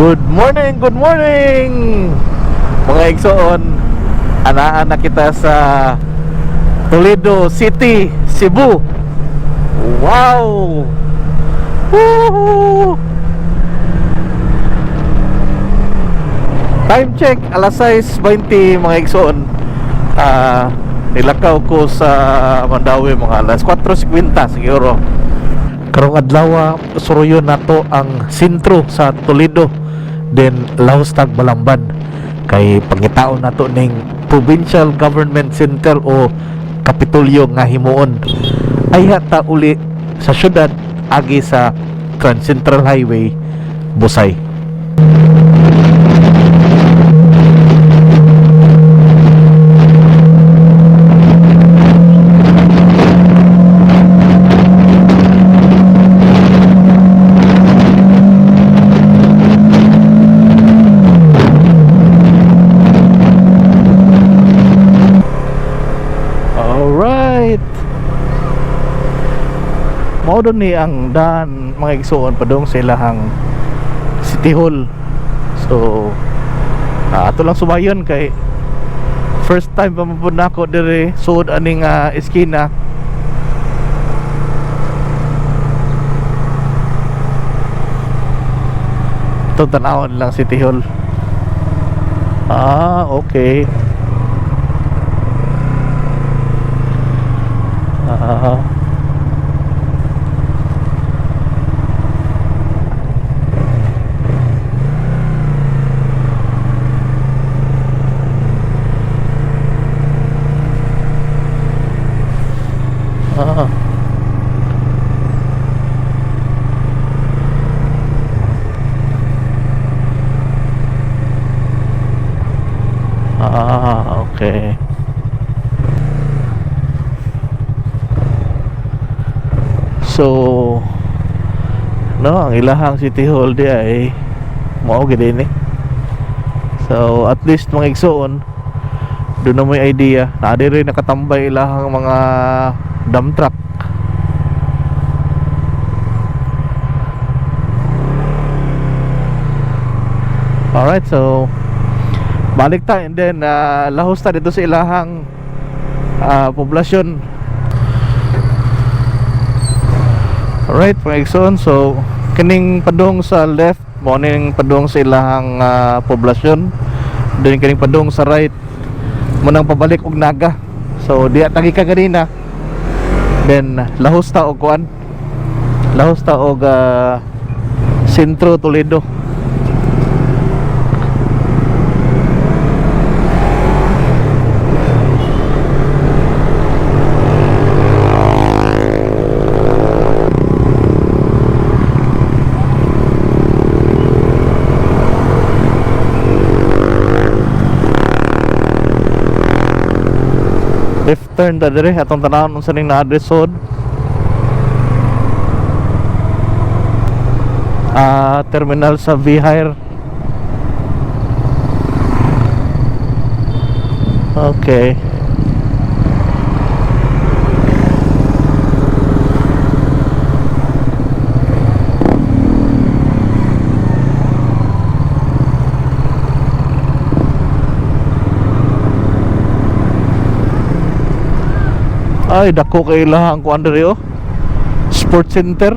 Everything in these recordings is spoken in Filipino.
Good morning mga igsoon. Anaan na kita sa Toledo City, Cebu. Wow! Woohoo! Time check, alas 6:20 mga igsoon. Nilakaw ko sa Mandaue mga alas 4:50 siguro. Karong adlaw suruyon nato ang sentro sa Toledo, then lahustag Balamban kay pangitaon nato ning Provincial Government Center o Kapitolyo nga himuon. Ay hata uli sa syudad agi sa Transcentral Highway, Busay. Mao doon ni ang daan mga igsoon padung sa ilahang City Hall. So ato lang sumayon kay first time pa mapud nako dire sud aning eskina. Ito tanawon lang City Hall. Okay. Okay. So ang ilahang City Hall di ay mao gid ni. So at least mga igsoon doon na may idea na rin nakatambay ilahang mga dump truck. Alright, so balik ta and then lahos ta dito sa ilahang poblasyon. Alright mga igsoon, so kining padung sa left mo ning padung sa ilahang poblasyon, then kining padung sa right mo nang pabalik og Naga. So diya tagi ka ganina, then lahos ta og kuan, lahos ta og Sentro Toledo. Left turn ta dire atong tanawon unsa ning na-address sod. Terminal sa V-Hire. Okay. Ay, dako kay ilahang kuan diri Sports Center.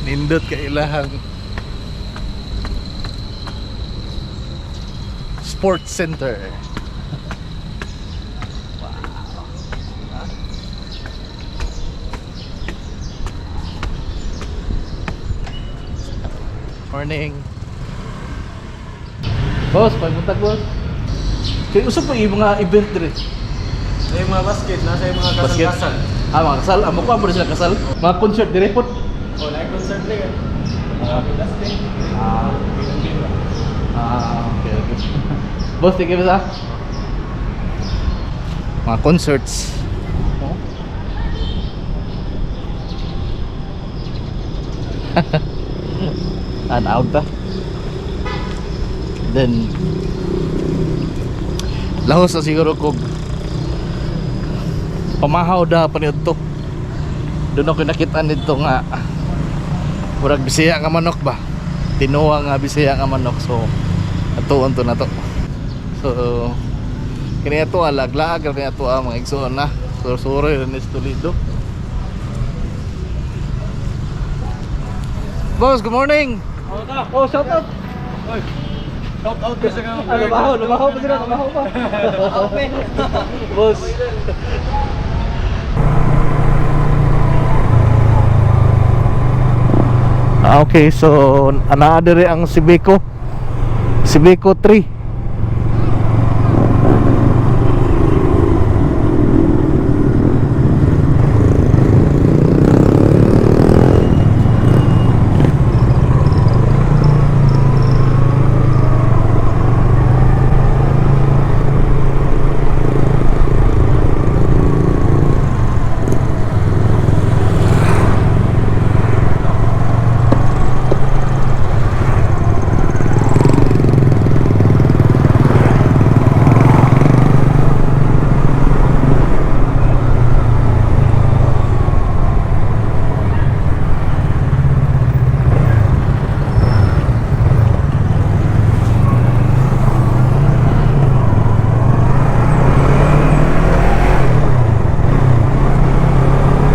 Nindot ka ilahang Sports Center. Wow. Morning. Boss, pagbuntag boss. Kaya usap po yung mga event dire. Sa yung mga basket, nasa yung mga kasal-kasal. Mga kasal. Amo ko mo sila kasal. Mga concert dire po. Oh, na-concert din. Mga plastic. Okay, okay. Boss, tigil ba sa? Mga concerts. Out ta. Then lahos na siguro kog pamahaw da paniud to. Doon ako nakita nito nga murag Bisaya nga manok ba, tinuwa nga Bisaya nga manok. So atuon to na to. So kini ato alaglag kini ato mga igsoon na Suroy rin is Toledo. Boss, good morning. Oh, shout out. Oy. Shout out din sa mga. Lumahaw pa sila, lumahaw pa. Boss. Okay, so anaa diri ang Sibeco 3.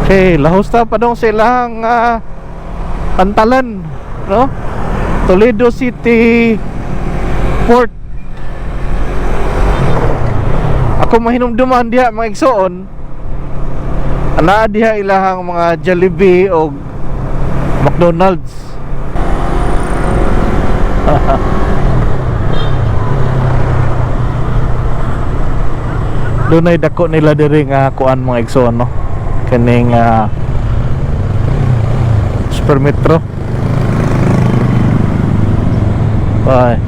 Okay, lahos ta pa dong silang pantalan, no? Toledo City Port. Ako mahinumduman diha mga igsoon. Ana diha ilahang mga Jollibee o McDonald's. Doon ay dako nila diri nga kuan mga igsoon, no? Kaning Super Metro. Bye.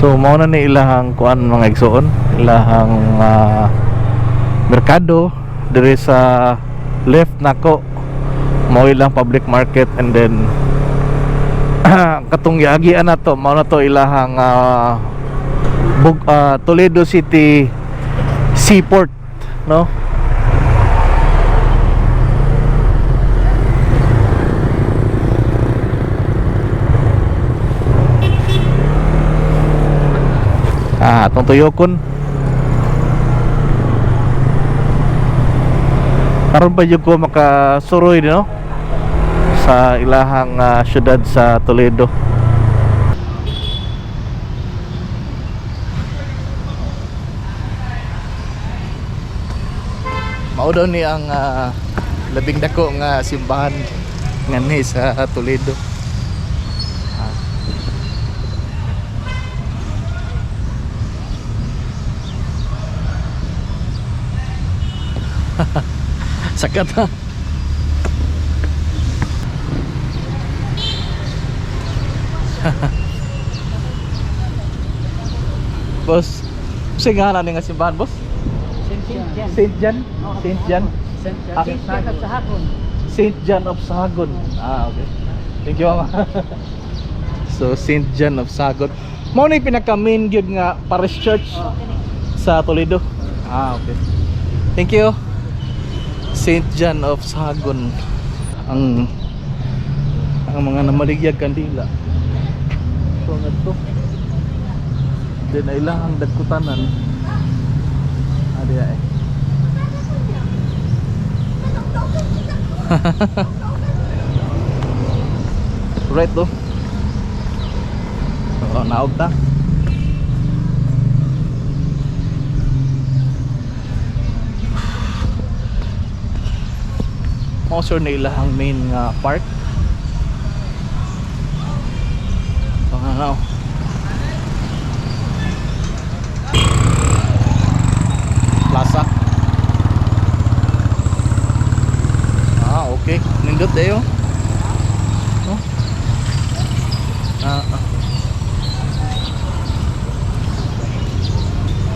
So mao na ni ilahang kuan mga igsoon, ilahang merkado diri sa left nako. Mao ilang public market, and then katong giagian na to, mao na to ilahang Toledo City Seaport, no? Atong tuyokon karon pa jud ko makasuroy, no? sa ilahang syudad sa Toledo. Mao daw ni ang labing dako nga simbahan ngani sa Toledo. Sakat ha. Boss, kasi nga na nga simbahan, boss? Saint John. Saint John. Saint John of Sahagun. Saint John of Sahagun. Okay. Thank you, mama. So, Saint John of Sahagun. Mao na yung pinaka-main gyud nga parish church sa Toledo. Okay. Thank you. Saint John of Sahagun. Ang mga namaligyag kandila. So, nga to. Then, ay lang ang dagkutanan. Diya eh. Right to. Oh, naog ta. Also na ilahang main park. Wow. Plaza. Okay. Nindot tayo. Oh.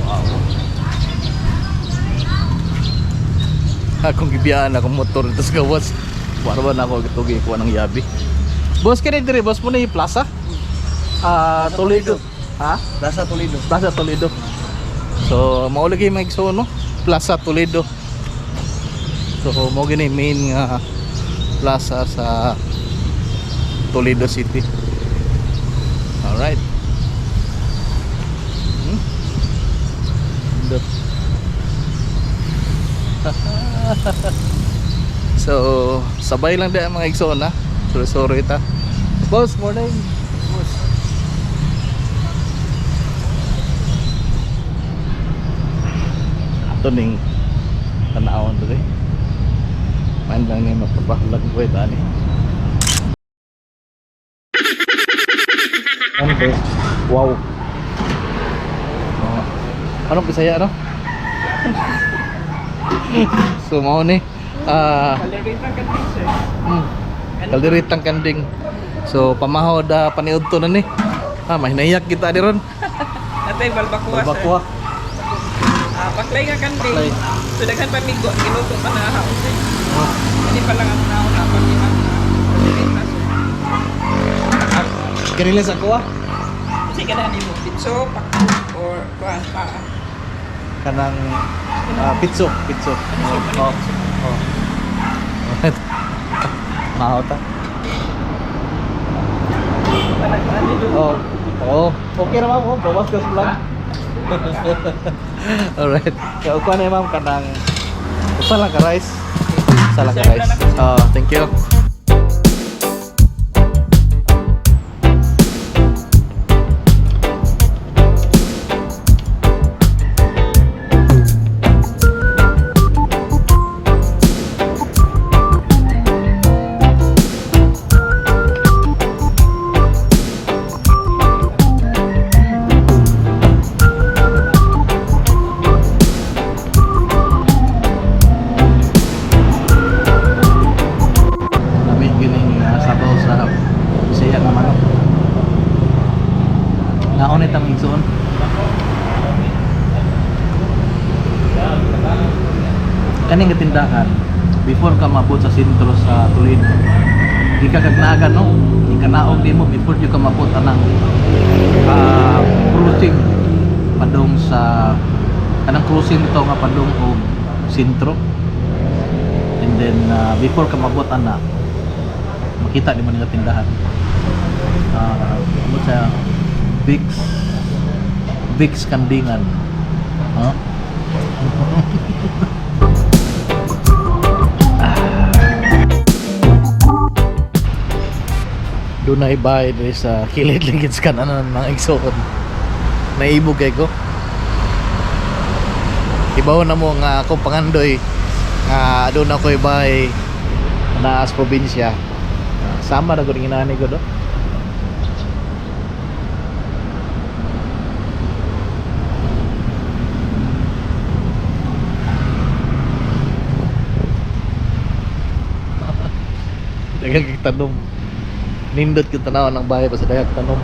Wow. Akong gibiyaan akong motor dito sa gawas. Para ba na ako gitugi ko ng yabi. Boss, kaya dire boss mo na yung plaza? Toledo. Ha? Plaza Toledo. Plaza Toledo. So, maulagi mga igso, no? Plaza Toledo. So, mo gini main nga plaza sa Toledo City. Alright. So, sabay lang din mga igso na. Sorry ta. Boss, morning. Boss. Ato ning tanawon dito. Man lang ni magpapahulag ko ito ani. Ano ba? Wow. Anong Bisaya no? So mao ni kalderitang kanding. So pamahod paniudto na ni. Mahinayak kita di ron. Natay balbakuwa. Balbakuwa. Paklay nga kanding. So daghan pa migo giluto pa na haos. Hindi pa lang ang naon na pag-iman. Kanila sa kuha? Kasi ganahan mo pitso, pakto, or kuhan pa. Kanang pitso. Oh. Mahaw ta. Oh. Okay na ma'am, bawas ka lang. Alright. So, kuha na ma'am kanang usa lang ka rice. Thank you. Naon itang igsoon. Kaning tindahan before ka mabot sa sentro sa Toledo. Di ka kagnagan no? Di ka naog di mo before di ka mabot anang cruising padong sa kanang cruising ito nga padong og sentro. And then before ka mabot ana makita di mo nga tindahan. Ano sa Vicks Kandingan. Doon na ibahay dito sa kilid ligid sa kanan ng igsoon. Naibog kay ko. Ibaw na mo nga akong pangandoy nga doon ako ibahay na as probinsya. Sama na ko rin inani ko do. Daghang tanom. Nindot kita tanaw ng bahay pa sa daghang tanom.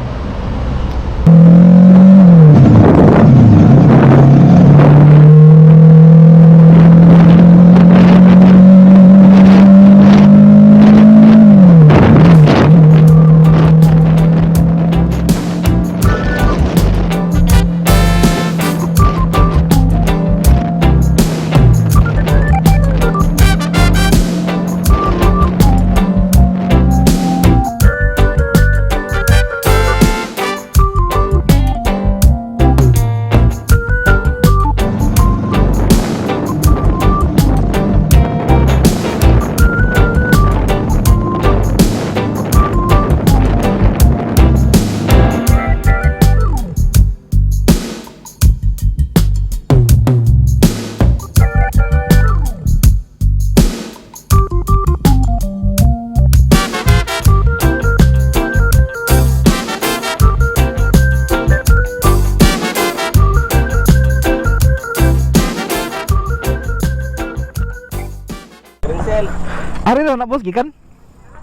Ari na boss gikan?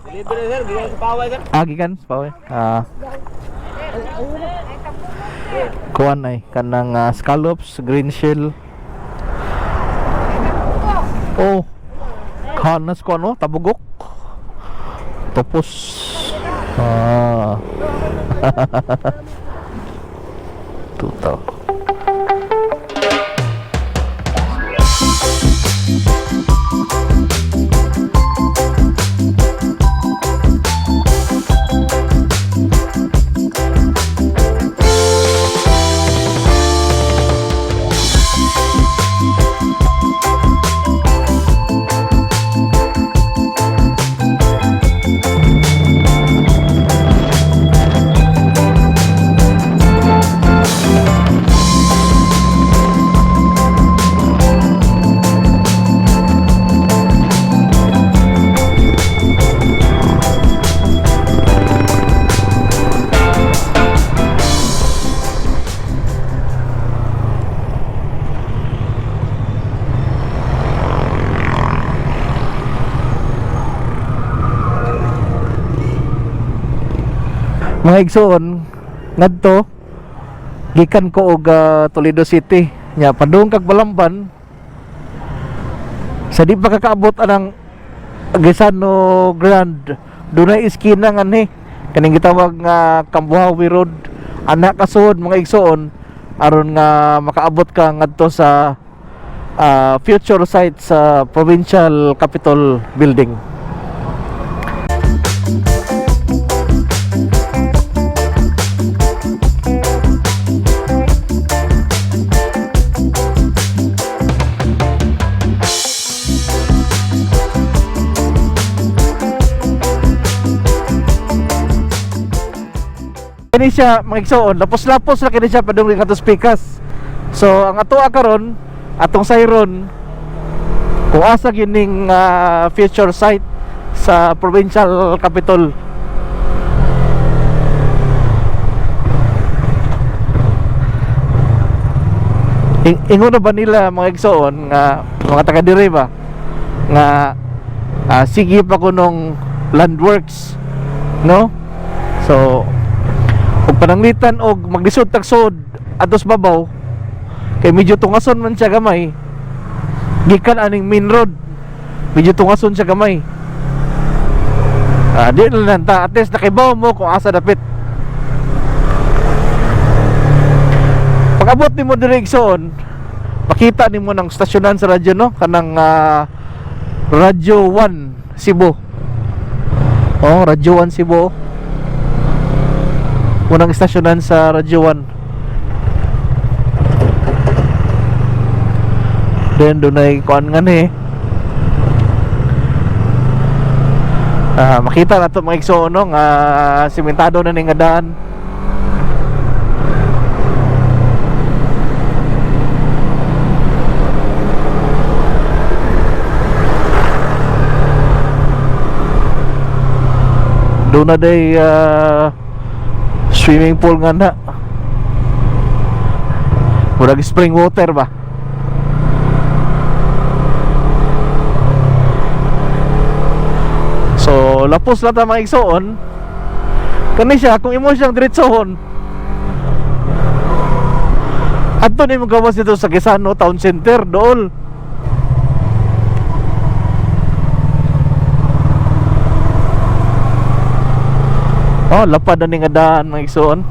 Dito na sir, gikan sa paway sir. Gikan sa paway. Kuan ay kanang scallops, green shell. Oh. Kanas ko ano, tabugok. Topos. Tuto. Mga igsoon ngadto gikan ko og Toledo City nya padung kag Balamban sa di pa kakaabot anang Gisano Grand dunay iskina ngani kaning gitawag nga Kambuhawi Road anak kasud mga igsoon aron nga makaabot ka ngadto sa future site sa Provincial Capitol Building. Kini siya mga igsoon, lapos-lapos na kini siya padung ring atos pikas. So ang ato karon atong sayron kung asa gining future site sa Provincial Capitol. Ingon na ba nila mga igsoon nga mga taga dire ba nga sige pa kunong landworks, no? So ug pananglitan og maglisod tagsod atos babaw kay medyo tungason man siya gamay gikan aning main road medyo tungason siya gamay di lang ta at least nakibaw mo kung asa dapit pag-abot nimo diri igsoon makita nimo ng stasyonan sa radyo no kanang Radyo 1 Cebu. Radyo 1 Cebu. Unang istasyonan sa Radyo 1. Then doon ay kuan nga ni Makita na to mga igsoon no, nga simentado na ning nga daan. Doon na day swimming pool nga na. Murag spring water ba? So lapos lang ta mga igsoon. Kani siya kung imo siyang diretsohon. Adto ni mo gawas dito sa Quezano Town Center dool. Oh, lapad na ni nga daan mga igsoon.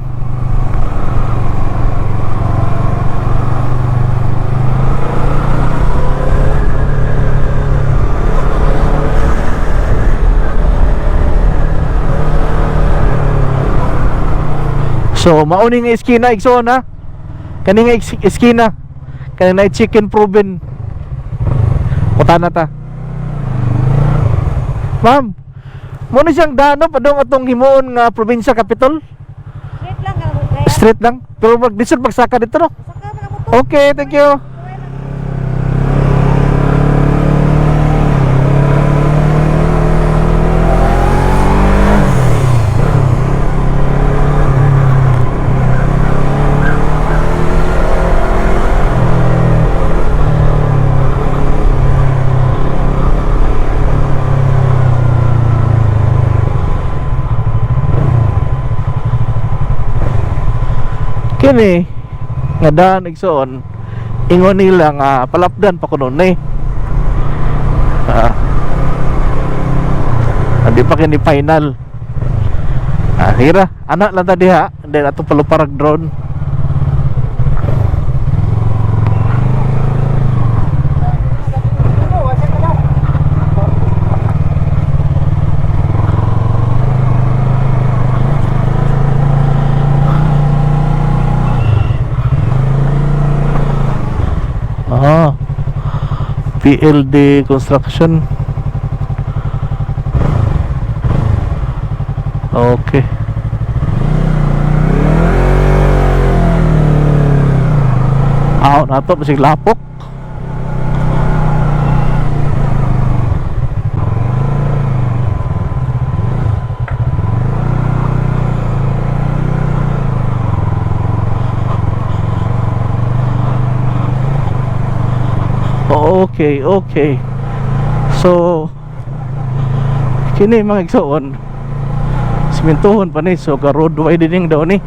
So, mauni nga eskina igsoon ha. Kani nga eskina. Kani na chicken proven. Puta na ta. Ma'am, mo na siyang daan no padung atong himuon nga provincial capital. Straight lang ang kaya. Straight lang. Pero mag-disod magsaka dito no. Saka man mo to. Okay, thank you. Kini nga daan igsoon ingon nila nga palapdan pa kuno ni. Hindi pa kini final. Hira, anak lang ta diha, then ato paluparag drone. PLD construction. Okay. Na to basig lapok. Okay, okay. So kini mga igsoon simentohon pa ni, so ka road widening daw ni.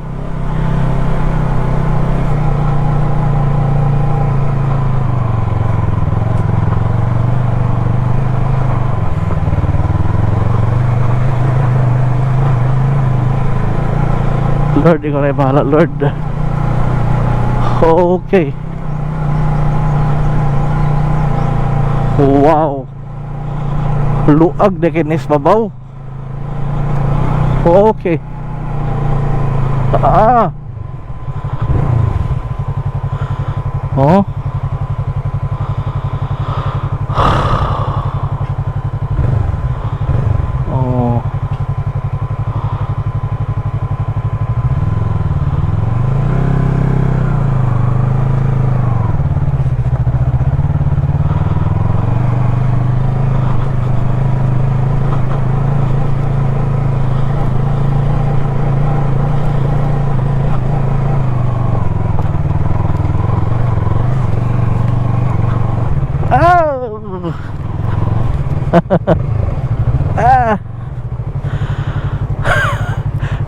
Lord, ikaw na bahala Lord. Okay. Wow, luag na kinis babaw. Okay. Oh. Oh.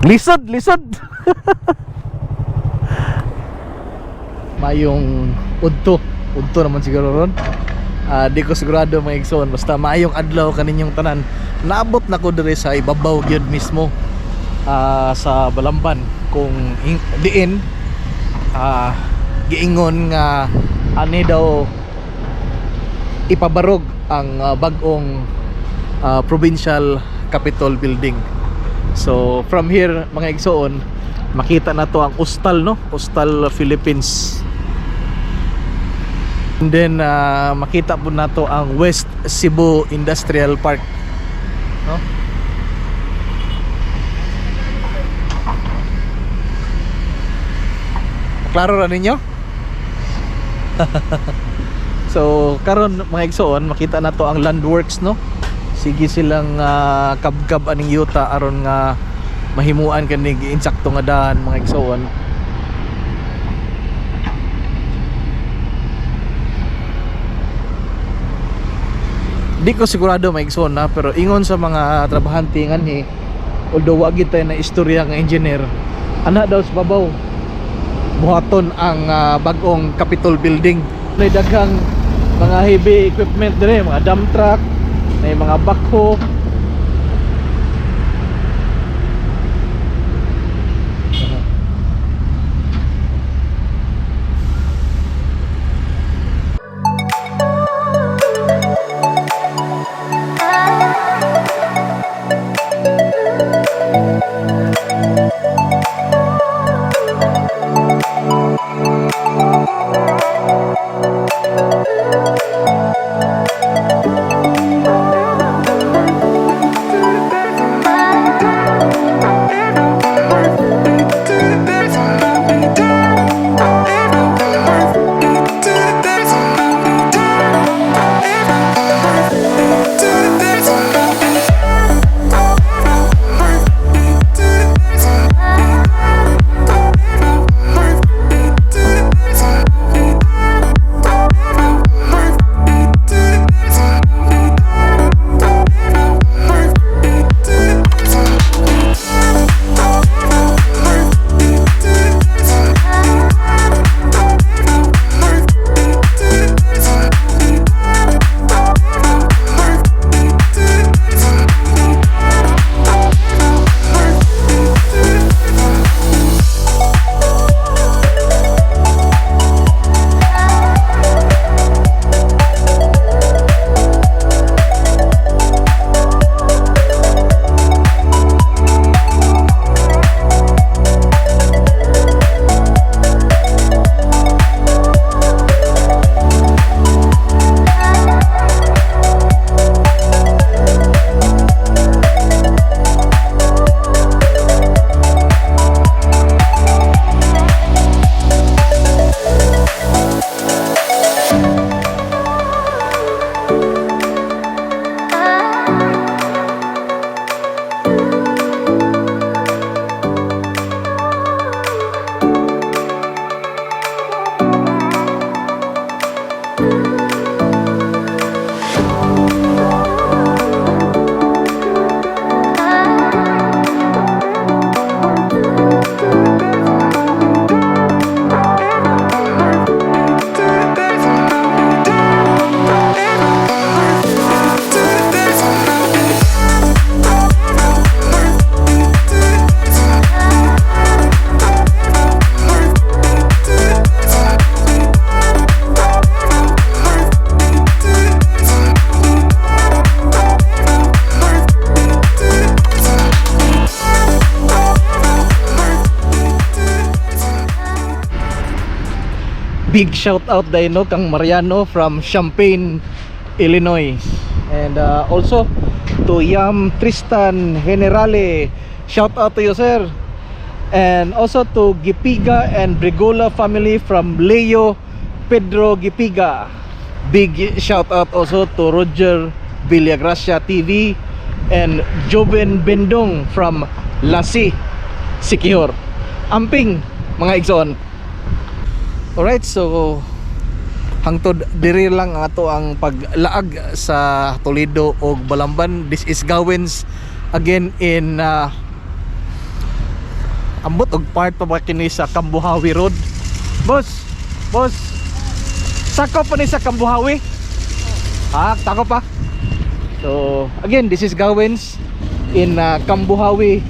Lisod, lisod. Mayong udto naman siguro ron. Di ko sigurado mga igsoon, basta mayong adlaw kaninyong tanan. Naabot na ko dire sa ibabaw gyud mismo sa Balamban kung diin giingon nga ani daw ipabarog ang bag-ong Provincial Capitol Building. So from here mga igsoon, makita na to ang Ustal no, Ustal Philippines. And then makita po na to ang West Cebu Industrial Park no? klaro ra ninyo? So karon mga igsoon, makita na to ang landworks, no? Sige silang kabkab aning yuta aron nga mahimuan kani insakto nga daan mga igsoon. Di ko sigurado mga igsoon na, pero ingon sa mga trabahante nga ni, although wag tayo na istorya nga engineer, ana daw sa babaw buhaton ang bagong Capitol building. May daghang mga heavy equipment dire, mga dump truck, may mga backhoe. Big shout out dahil no kang Mariano from Champaign, Illinois, and also to Yam Tristan Generale, shout out to you sir, and also to Gipiga and Brigola family from Leo Pedro Gipiga. Big shout out also to Roger Villagracia TV and Joven Bendong from Lasi Siquijor. Amping mga igsoon. Alright, so hangtod diri lang ato ang paglaag sa Toledo o Balamban. This is Gawens again in ambot og part pa ba kini sa Kambuhawi Road. Boss, sakop pa ni sa Kambuhawi? Sakop pa. So again, this is Gawens in Kambuhawi,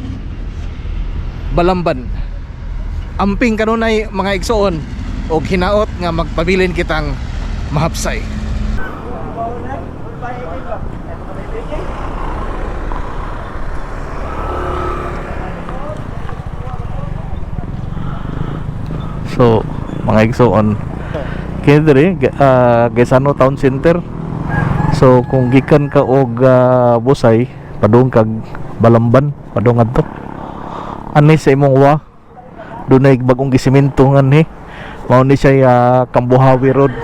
Balamban. Amping kanunay mga igsoon o hinaot nga magpabilin kitang mahapsay. So mga igsoon kini diri Gaisano Town Center. So kung gikan ka og Busay padung kag Balamban padung adto ani sa imong wa dunay bagong gisemento nga ni Mao ni siya Kambuhawi Road.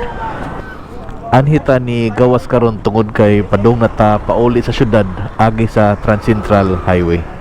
Anhita ni gawas karon tungod kay padung nata pauli sa syudad agi sa Transcentral Highway.